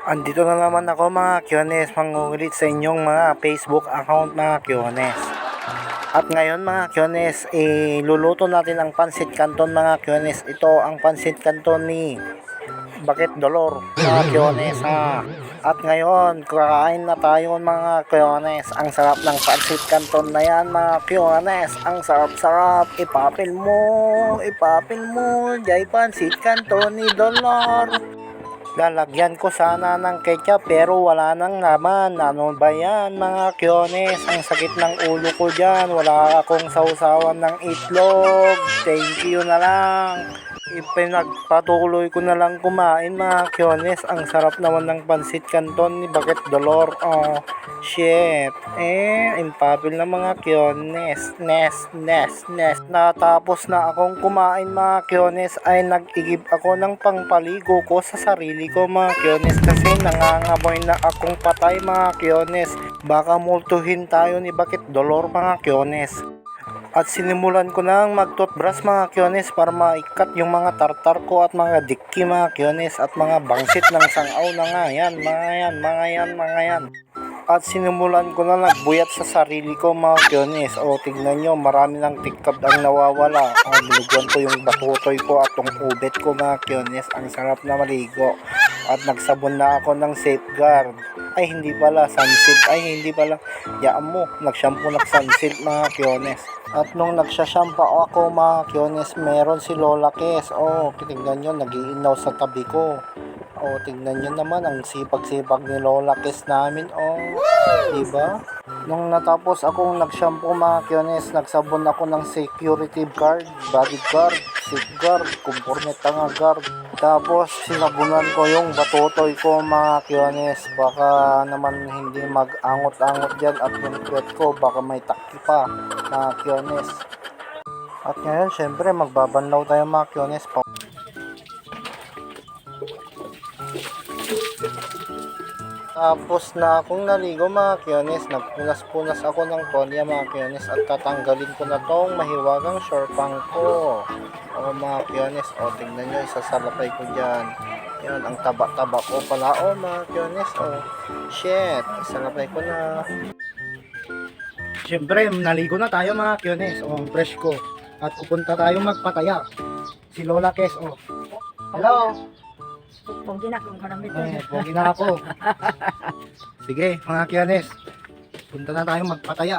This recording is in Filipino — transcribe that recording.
Andito na naman ako mga Kyones, mangungulit sa inyong mga Facebook account mga Kyones. At ngayon mga Kyones, luluto natin ang pansit canton mga Kyones. Ito ang pansit canton ni Bakit Dolor mga Kyones ha. At ngayon, kakain na tayo mga Kyones. Ang sarap ng pansit canton na yan mga Kyones. Ang sarap-sarap. Ipapil mo, jay pansit canton ni Dolor. Lalagyan ko sana ng ketchup pero wala nang laman. Ano ba yan mga Kyones? Ang sakit ng ulo ko dyan. Wala akong sausawan ng itlog. Thank you na lang. Ipinagpatuloy ko na lang kumain mga Kyones. Ang sarap naman ng pansit canton ni Bakit Dolor. Oh, shit. Impapil na mga Kyones. Nes. Natapos na akong kumain mga Kyones ay nag-igib ako ng pangpaligo ko sa sarili ko mga Kyones kasi nangangamoy na akong patay mga Kyones. Baka multuhin tayo ni Bakit Dolor mga Kyones. At sinimulan ko nang mag-toothbrush mga Kyones para maikat yung mga tartar ko at mga dikki mga Kyones at mga bangsit ng sangaw na nga yan, mga yan. At sinimulan ko na nagbuyat sa sarili ko mga Kyones. O tignan nyo, marami ng tikab ang nawawala. Binigyan ko yung batutoy ko at yung ubet ko mga Kyones. Ang sarap na maligo. At nagsabon na ako ng safeguard. Ay hindi pala, sunsilk. Ay hindi pala, yaan mo, nagshampoo ng sunsilk mga Kyones. At nung nagsashampa ako mga Kyones, meron si Lola Kes. Tignan nyo, nagiinaw sa tabi ko. Tignan nyo naman ang sipag-sipag ni Lola Kes namin. Diba? Nung natapos akong nag-shampoo mga Kyones, nagsabon ako ng security guard, bodyguard, safeguard, kumpurneta nga guard. Tapos sinabunan ko yung batutoy ko mga Kyones. Baka naman hindi mag-angot-angot dyan at yung kwet ko baka may takki pa mga Kyones. At ngayon syempre magbabanlaw tayo mga Kyones. Tapos na akong naligo mga Kyones, nagpunas-punas ako ng tolya mga Kyones at tatanggalin ko na tong mahiwagang shortpang ko. Mga Kyones, tingnan nyo, isasalapay ko dyan. Yan, ang taba-taba ko pala. Mga Kyones, shit, isalapay ko na. Siyempre, naligo na tayo mga Kyones, fresh ko. At pupunta tayo magpataya. Si Lola Kes, hello! Pogi na kung karami Pogi na ako. Sige, mga Kyones. Punta na tayo magpataya.